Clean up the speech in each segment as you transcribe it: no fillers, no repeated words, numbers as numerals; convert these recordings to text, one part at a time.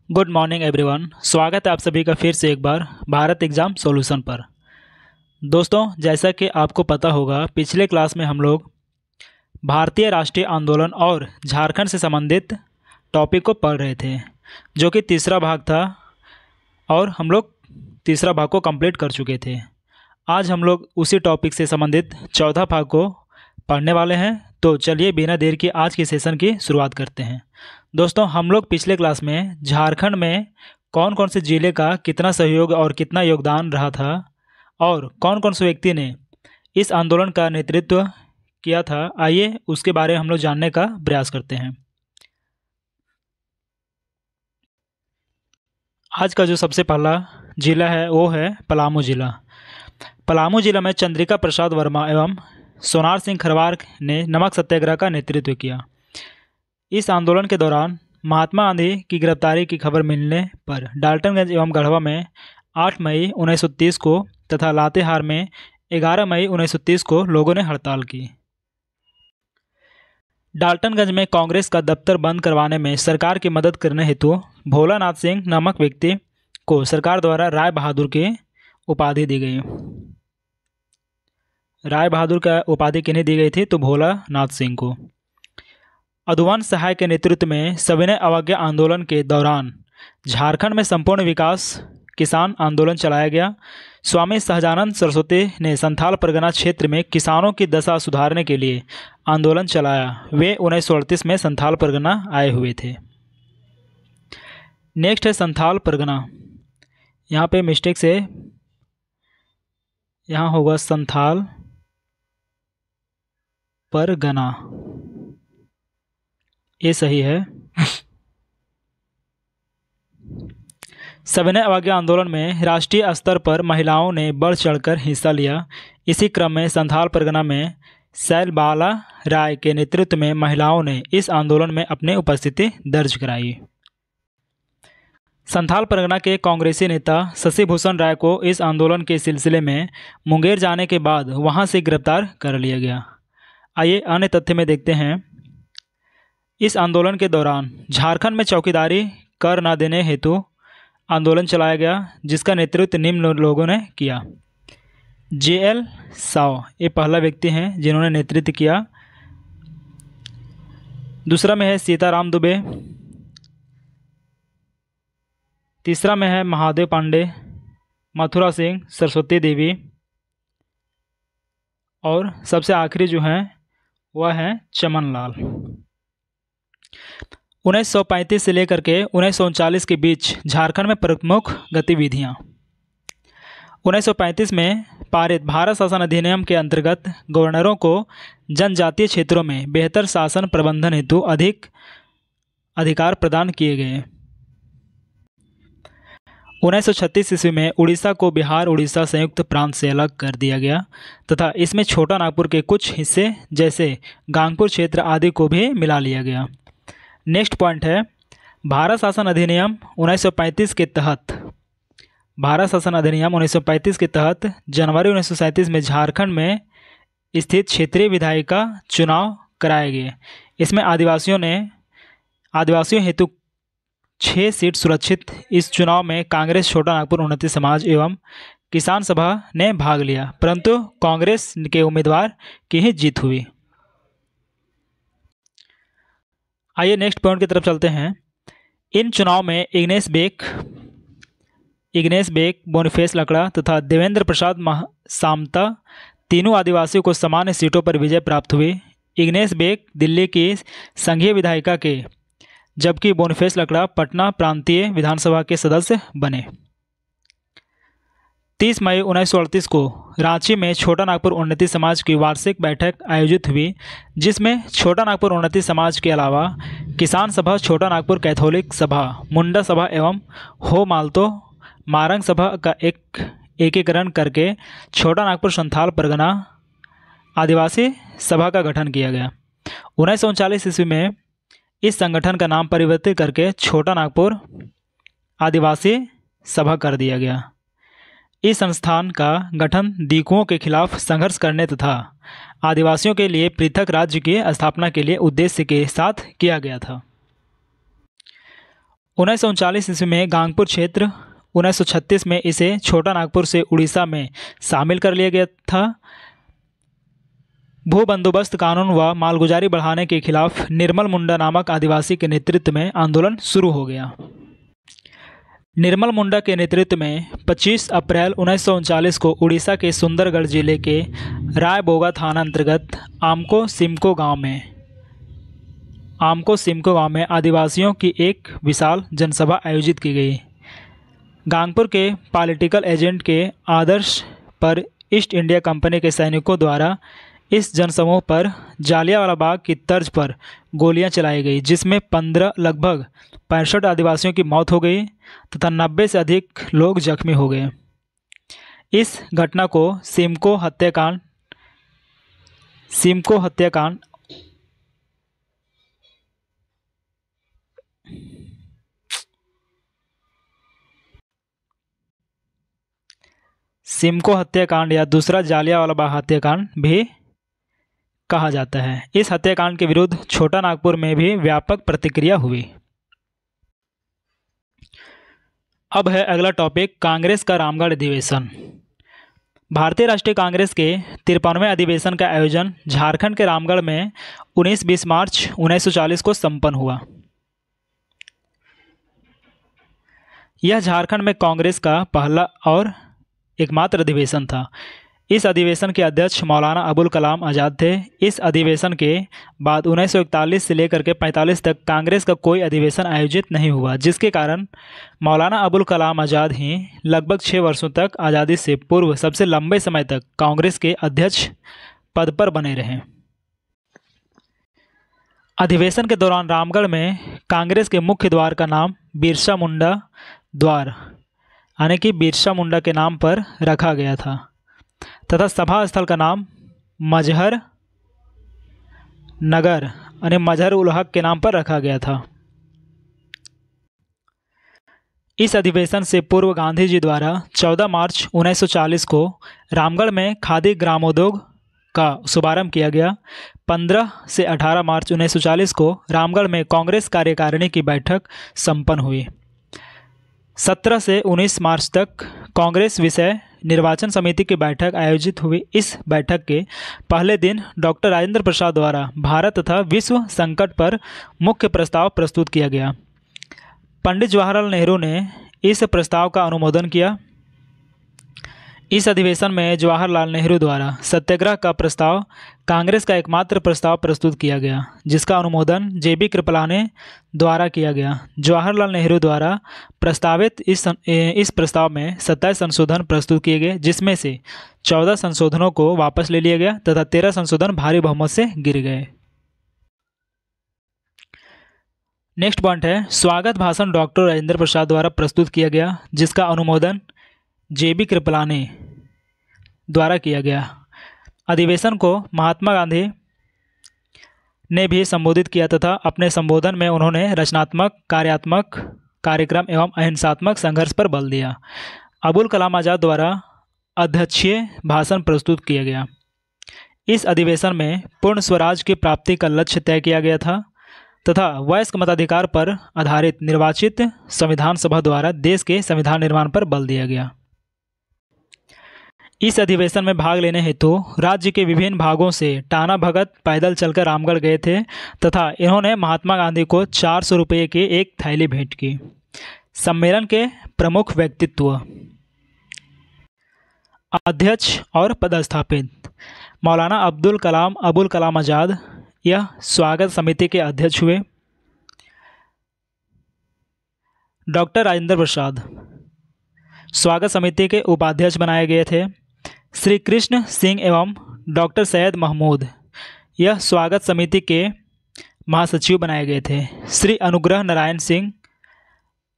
Good morning everyone. स्वागत है आप सभी का फिर से एक बार भारत एग्ज़ाम सॉल्यूशन पर। दोस्तों, जैसा कि आपको पता होगा, पिछले क्लास में हम लोग भारतीय राष्ट्रीय आंदोलन और झारखंड से संबंधित टॉपिक को पढ़ रहे थे, जो कि तीसरा भाग था और हम लोग तीसरा भाग को कंप्लीट कर चुके थे। आज हम लोग उसी टॉपिक से संबंधित चौथा भाग को पढ़ने वाले हैं। तो चलिए बिना देर के आज के सेशन की शुरुआत करते हैं। दोस्तों, हम लोग पिछले क्लास में झारखंड में कौन कौन से ज़िले का कितना सहयोग और कितना योगदान रहा था और कौन कौन से व्यक्ति ने इस आंदोलन का नेतृत्व किया था, आइए उसके बारे में हम लोग जानने का प्रयास करते हैं। आज का जो सबसे पहला ज़िला है वो है पलामू ज़िला। पलामू ज़िला में चंद्रिका प्रसाद वर्मा एवं सोनार सिंह खरवार ने नमक सत्याग्रह का नेतृत्व किया। इस आंदोलन के दौरान महात्मा गांधी की गिरफ्तारी की खबर मिलने पर डाल्टनगंज एवं गढ़वा में 8 मई 1930 को तथा लातेहार में 11 मई 1930 को लोगों ने हड़ताल की। डाल्टनगंज में कांग्रेस का दफ्तर बंद करवाने में सरकार की मदद करने हेतु भोलानाथ सिंह नामक व्यक्ति को सरकार द्वारा राय बहादुर की उपाधि दी गई। राय बहादुर का उपाधि किन्हें दी गई थी? तो भोलानाथ सिंह को। अधुवन सहाय के नेतृत्व में सविनय अवज्ञा आंदोलन के दौरान झारखंड में संपूर्ण विकास किसान आंदोलन चलाया गया। स्वामी सहजानंद सरस्वती ने संथाल परगना क्षेत्र में किसानों की दशा सुधारने के लिए आंदोलन चलाया। वे 1938 में संथाल परगना आए हुए थे। नेक्स्ट है संथाल परगना। यहाँ पे मिस्टेक से यहाँ होगा संथाल परगना, ये सही है। सविनय अवज्ञा आंदोलन में राष्ट्रीय स्तर पर महिलाओं ने बढ़ चढ़कर हिस्सा लिया। इसी क्रम में संथाल परगना में शैलबाला राय के नेतृत्व में महिलाओं ने इस आंदोलन में अपनी उपस्थिति दर्ज कराई। संथाल परगना के कांग्रेसी नेता शशि भूषण राय को इस आंदोलन के सिलसिले में मुंगेर जाने के बाद वहां से गिरफ्तार कर लिया गया। आइए अन्य तथ्य में देखते हैं। इस आंदोलन के दौरान झारखंड में चौकीदारी कर न देने हेतु आंदोलन चलाया गया, जिसका नेतृत्व निम्न लोगों ने किया। JL साव ये पहला व्यक्ति हैं जिन्होंने नेतृत्व किया। दूसरा में है सीताराम दुबे। तीसरा में है महादेव पांडे, मथुरा सिंह, सरस्वती देवी और सबसे आखिरी जो है वह है चमन लाल। 1935 से लेकर के 1939 के बीच झारखंड में प्रमुख गतिविधियां। 1935 में पारित भारत शासन अधिनियम के अंतर्गत गवर्नरों को जनजातीय क्षेत्रों में बेहतर शासन प्रबंधन हेतु अधिक अधिकार प्रदान किए गए। 1936 ईस्वी में उड़ीसा को बिहार उड़ीसा संयुक्त प्रांत से अलग कर दिया गया तथा इसमें छोटा नागपुर के कुछ हिस्से जैसे गांगपुर क्षेत्र आदि को भी मिला लिया गया। नेक्स्ट पॉइंट है भारत शासन अधिनियम 1935 के तहत। भारत शासन अधिनियम 1935 के तहत जनवरी 1937 में झारखंड में स्थित क्षेत्रीय विधायी का चुनाव कराए गए। इसमें आदिवासियों हेतु 6 सीट सुरक्षित। इस चुनाव में कांग्रेस, छोटा नागपुर उन्नति समाज एवं किसान सभा ने भाग लिया, परंतु कांग्रेस के उम्मीदवार की ही जीत हुई। आइए नेक्स्ट पॉइंट की तरफ चलते हैं। इन चुनाव में इग्नेस बेक, बोनीफेस लकड़ा तथा देवेंद्र प्रसाद सामता तीनों आदिवासियों को सामान्य सीटों पर विजय प्राप्त हुई। इग्नेस बेक दिल्ली की संघीय विधायिका के, जबकि बोनीफेस लकड़ा पटना प्रांतीय विधानसभा के सदस्य बने। 30 मई 1938 को रांची में छोटा नागपुर उन्नति समाज की वार्षिक बैठक आयोजित हुई, जिसमें छोटा नागपुर उन्नति समाज के अलावा किसान सभा, छोटा नागपुर कैथोलिक सभा, मुंडा सभा एवं हो मालतो मारंग सभा का एकीकरण करके छोटा नागपुर संथाल परगना आदिवासी सभा का गठन किया गया। 1939 ईस्वी में इस संगठन का नाम परिवर्तित करके छोटा नागपुर आदिवासी सभा कर दिया गया। इस संस्थान का गठन दीकुओं के खिलाफ संघर्ष करने तथा आदिवासियों के लिए पृथक राज्य की स्थापना के लिए उद्देश्य के साथ किया गया था। 1939 ईस्वी में गांगपुर क्षेत्र, 1936 में इसे छोटा नागपुर से उड़ीसा में शामिल कर लिया गया था। भू बंदोबस्त कानून व मालगुजारी बढ़ाने के खिलाफ निर्मल मुंडा नामक आदिवासी के नेतृत्व में आंदोलन शुरू हो गया। निर्मल मुंडा के नेतृत्व में 25 अप्रैल 1939 को उड़ीसा के सुंदरगढ़ जिले के रायबोगा थाना अंतर्गत आमको सिमको गांव में आदिवासियों की एक विशाल जनसभा आयोजित की गई। गांगपुर के पॉलिटिकल एजेंट के आदर्श पर ईस्ट इंडिया कंपनी के सैनिकों द्वारा इस जनसमूह पर जालियांवाला बाग की तर्ज पर गोलियां चलाई गई, जिसमें लगभग 65 आदिवासियों की मौत हो गई तथा 90 से अधिक लोग जख्मी हो गए। इस घटना को सिमको हत्याकांड या दूसरा जालियांवाला बाग हत्याकांड भी कहा जाता है। इस हत्याकांड के विरुद्ध छोटा नागपुर में भी व्यापक प्रतिक्रिया हुई। अब है अगला टॉपिक, कांग्रेस का रामगढ़ अधिवेशन। भारतीय राष्ट्रीय कांग्रेस के 53वें अधिवेशन का आयोजन झारखंड के रामगढ़ में 19-20 मार्च 1940 को संपन्न हुआ। यह झारखंड में कांग्रेस का पहला और एकमात्र अधिवेशन था। इस अधिवेशन के अध्यक्ष मौलाना अबुल कलाम आज़ाद थे। इस अधिवेशन के बाद 1941 से लेकर के 45 तक कांग्रेस का कोई अधिवेशन आयोजित नहीं हुआ, जिसके कारण मौलाना अबुल कलाम आज़ाद ही लगभग 6 वर्षों तक आज़ादी से पूर्व सबसे लंबे समय तक कांग्रेस के अध्यक्ष पद पर बने रहे। अधिवेशन के दौरान रामगढ़ में कांग्रेस के मुख्य द्वार का नाम बिरसा मुंडा द्वार यानी कि बिरसा मुंडा के नाम पर रखा गया था तथा सभा स्थल का नाम मजहर नगर यानी मजहर उल हक के नाम पर रखा गया था। इस अधिवेशन से पूर्व गांधी जी द्वारा 14 मार्च 1940 को रामगढ़ में खादी ग्रामोद्योग का शुभारंभ किया गया। 15 से 18 मार्च 1940 को रामगढ़ में कांग्रेस कार्यकारिणी की बैठक संपन्न हुई। 17 से 19 मार्च तक कांग्रेस विषय निर्वाचन समिति की बैठक आयोजित हुई। इस बैठक के पहले दिन डॉक्टर राजेंद्र प्रसाद द्वारा भारत तथा विश्व संकट पर मुख्य प्रस्ताव प्रस्तुत किया गया। पंडित जवाहरलाल नेहरू ने इस प्रस्ताव का अनुमोदन किया। इस अधिवेशन में जवाहरलाल नेहरू द्वारा सत्याग्रह का प्रस्ताव कांग्रेस का एकमात्र प्रस्ताव प्रस्तुत किया गया, जिसका अनुमोदन जेबी कृपलानी द्वारा किया गया। जवाहरलाल नेहरू द्वारा प्रस्तावित इस प्रस्ताव में 27 संशोधन प्रस्तुत किए गए, जिसमें से 14 संशोधनों को वापस ले लिया गया तथा 13 संशोधन भारी बहुमत से गिर गए। नेक्स्ट पॉइंट है, स्वागत भाषण डॉक्टर राजेंद्र प्रसाद द्वारा प्रस्तुत किया गया, जिसका अनुमोदन जेबी कृपलानी द्वारा किया गया। अधिवेशन को महात्मा गांधी ने भी संबोधित किया तथा अपने संबोधन में उन्होंने रचनात्मक, कार्यात्मक कार्यक्रम एवं अहिंसात्मक संघर्ष पर बल दिया। अबुल कलाम आज़ाद द्वारा अध्यक्षीय भाषण प्रस्तुत किया गया। इस अधिवेशन में पूर्ण स्वराज की प्राप्ति का लक्ष्य तय किया गया था तथा वयस्क मताधिकार पर आधारित निर्वाचित संविधान सभा द्वारा देश के संविधान निर्माण पर बल दिया गया। इस अधिवेशन में भाग लेने हेतु राज्य के विभिन्न भागों से टाना भगत पैदल चलकर रामगढ़ गए थे तथा इन्होंने महात्मा गांधी को 400 रुपये की एक थैली भेंट की। सम्मेलन के प्रमुख व्यक्तित्व, अध्यक्ष और पदस्थापित मौलाना अबुल कलाम आज़ाद यह स्वागत समिति के अध्यक्ष हुए। डॉक्टर राजेंद्र प्रसाद स्वागत समिति के उपाध्यक्ष बनाए गए थे। श्री कृष्ण सिंह एवं डॉक्टर सैयद महमूद यह स्वागत समिति के महासचिव बनाए गए थे। श्री अनुग्रह नारायण सिंह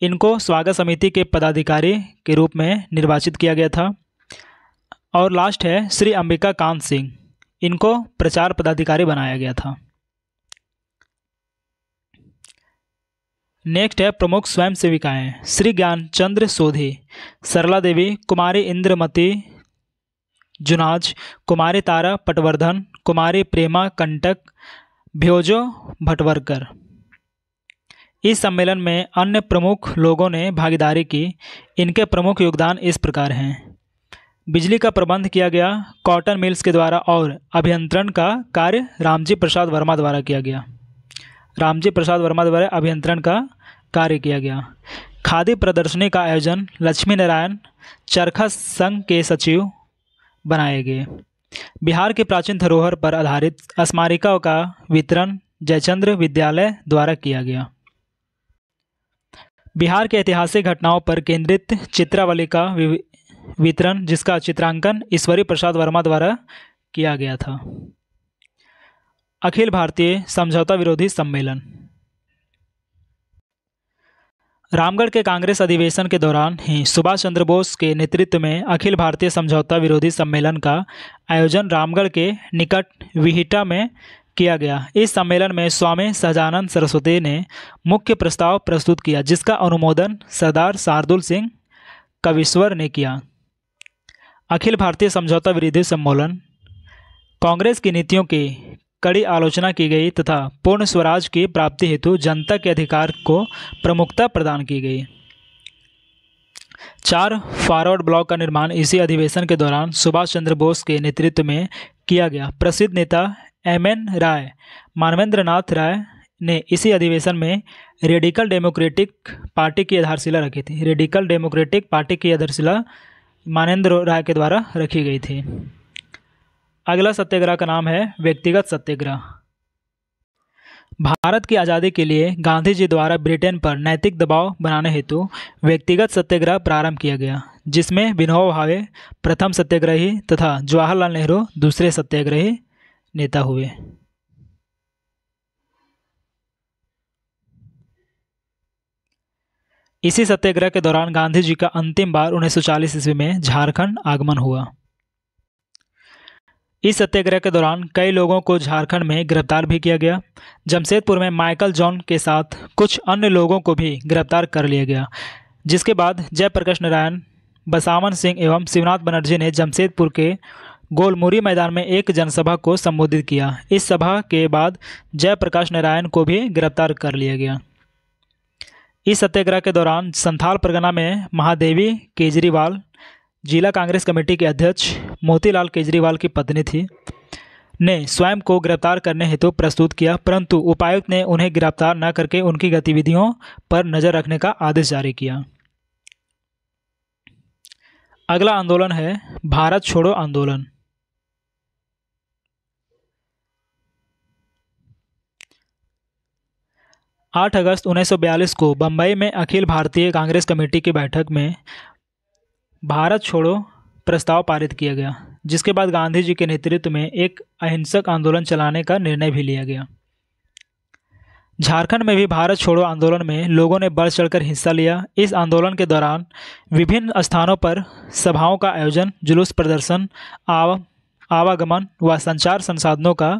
इनको स्वागत समिति के पदाधिकारी के रूप में निर्वाचित किया गया था। और लास्ट है श्री अंबिका कांत सिंह, इनको प्रचार पदाधिकारी बनाया गया था। नेक्स्ट है प्रमुख स्वयं सेविकाएँ। श्री ज्ञानचंद्र सोधी, सरला देवी, कुमारी इंद्रमती जुनाज, कुमारी तारा पटवर्धन, कुमारी प्रेमा कंटक, भ्योजो भटवरकर इस सम्मेलन में अन्य प्रमुख लोगों ने भागीदारी की। इनके प्रमुख योगदान इस प्रकार हैं। बिजली का प्रबंध किया गया कॉटन मिल्स के द्वारा और अभियंत्रण का कार्य रामजी प्रसाद वर्मा द्वारा किया गया। रामजी प्रसाद वर्मा द्वारा अभियंत्रण का कार्य किया गया। खादी प्रदर्शनी का आयोजन लक्ष्मी नारायण चरखा संघ के सचिव बनाए गए। बिहार की प्राचीन धरोहर पर आधारित स्मारिकाओं का वितरण जयचंद्र विद्यालय द्वारा किया गया। बिहार के ऐतिहासिक घटनाओं पर केंद्रित चित्रावली का वितरण जिसका चित्रांकन ईश्वरी प्रसाद वर्मा द्वारा किया गया था। अखिल भारतीय समझौता विरोधी सम्मेलन। रामगढ़ के कांग्रेस अधिवेशन के दौरान ही सुभाष चंद्र बोस के नेतृत्व में अखिल भारतीय समझौता विरोधी सम्मेलन का आयोजन रामगढ़ के निकट विहिटा में किया गया। इस सम्मेलन में स्वामी सहजानंद सरस्वती ने मुख्य प्रस्ताव प्रस्तुत किया जिसका अनुमोदन सरदार शार्दुल सिंह कविश्वर ने किया। अखिल भारतीय समझौता विरोधी सम्मेलन कांग्रेस की नीतियों की कड़ी आलोचना की गई तथा पूर्ण स्वराज की प्राप्ति हेतु जनता के अधिकार को प्रमुखता प्रदान की गई। 4 फॉरवर्ड ब्लॉक का निर्माण इसी अधिवेशन के दौरान सुभाष चंद्र बोस के नेतृत्व में किया गया। प्रसिद्ध नेता एम.एन. राय मानवेंद्र नाथ राय ने इसी अधिवेशन में रेडिकल डेमोक्रेटिक पार्टी की आधारशिला रखी थी। रेडिकल डेमोक्रेटिक पार्टी की आधारशिला मानेंद्र राय के द्वारा रखी गई थी। अगला सत्याग्रह का नाम है व्यक्तिगत सत्याग्रह। भारत की आज़ादी के लिए गांधी जी द्वारा ब्रिटेन पर नैतिक दबाव बनाने हेतु व्यक्तिगत सत्याग्रह प्रारंभ किया गया जिसमें विनोबा भावे प्रथम सत्याग्रही तथा जवाहरलाल नेहरू दूसरे सत्याग्रही नेता हुए। इसी सत्याग्रह के दौरान गांधी जी का अंतिम बार 1940 ईस्वी में झारखंड आगमन हुआ। इस सत्याग्रह के दौरान कई लोगों को झारखंड में गिरफ्तार भी किया गया। जमशेदपुर में माइकल जॉन के साथ कुछ अन्य लोगों को भी गिरफ्तार कर लिया गया जिसके बाद जयप्रकाश नारायण बसावन सिंह एवं शिवनाथ बनर्जी ने जमशेदपुर के गोलमुरी मैदान में एक जनसभा को संबोधित किया। इस सभा के बाद जयप्रकाश नारायण को भी गिरफ्तार कर लिया गया। इस सत्याग्रह के दौरान संथाल परगना में महादेवी केजरीवाल जिला कांग्रेस कमेटी के अध्यक्ष मोतीलाल केजरीवाल की पत्नी थी ने स्वयं को गिरफ्तार करने हेतु प्रस्तुत किया परंतु उपायुक्त ने उन्हें गिरफ्तार न करके उनकी गतिविधियों पर नजर रखने का आदेश जारी किया। अगला आंदोलन है भारत छोड़ो आंदोलन। आठ अगस्त 1942 को बम्बई में अखिल भारतीय कांग्रेस कमेटी की बैठक में भारत छोड़ो प्रस्ताव पारित किया गया जिसके बाद गांधी जी के नेतृत्व में एक अहिंसक आंदोलन चलाने का निर्णय भी लिया गया। झारखंड में भी भारत छोड़ो आंदोलन में लोगों ने बढ़ चढ़कर हिस्सा लिया। इस आंदोलन के दौरान विभिन्न स्थानों पर सभाओं का आयोजन, जुलूस प्रदर्शन, आवागमन व संचार संसाधनों का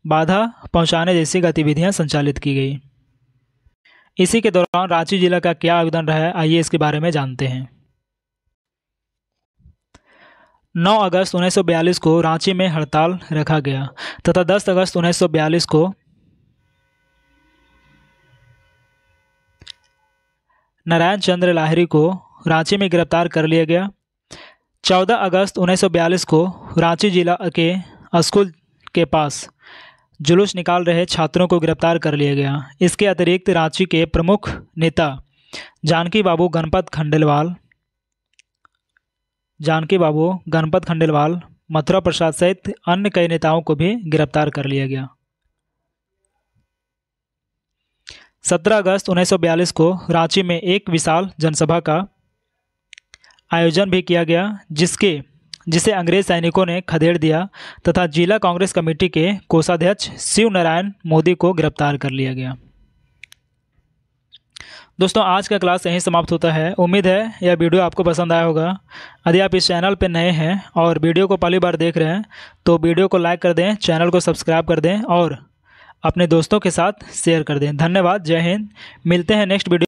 बाधा पहुंचाने जैसी गतिविधियां संचालित की गई। इसी के दौरान रांची जिला का क्या योगदान रहा है आइए इसके बारे में जानते हैं। 9 अगस्त 1942 को रांची में हड़ताल रखा गया तथा 10 अगस्त 1942 को नारायण चंद्र लाहिड़ी को रांची में गिरफ्तार कर लिया गया। 14 अगस्त 1942 को रांची जिला के स्कूल के पास जुलूस निकाल रहे छात्रों को गिरफ्तार कर लिया गया। इसके अतिरिक्त रांची के प्रमुख नेता जानकी बाबू गणपत खंडेलवाल, मथुरा प्रसाद सहित अन्य कई नेताओं को भी गिरफ्तार कर लिया गया। 17 अगस्त 1942 को रांची में एक विशाल जनसभा का आयोजन भी किया गया जिसे अंग्रेज सैनिकों ने खदेड़ दिया तथा जिला कांग्रेस कमेटी के कोषाध्यक्ष शिव नारायण मोदी को गिरफ्तार कर लिया गया। दोस्तों आज का क्लास यहीं समाप्त होता है। उम्मीद है यह वीडियो आपको पसंद आया होगा। यदि आप इस चैनल पर नए हैं और वीडियो को पहली बार देख रहे हैं तो वीडियो को लाइक कर दें, चैनल को सब्सक्राइब कर दें और अपने दोस्तों के साथ शेयर कर दें। धन्यवाद। जय हिंद। मिलते हैं नेक्स्ट वीडियो।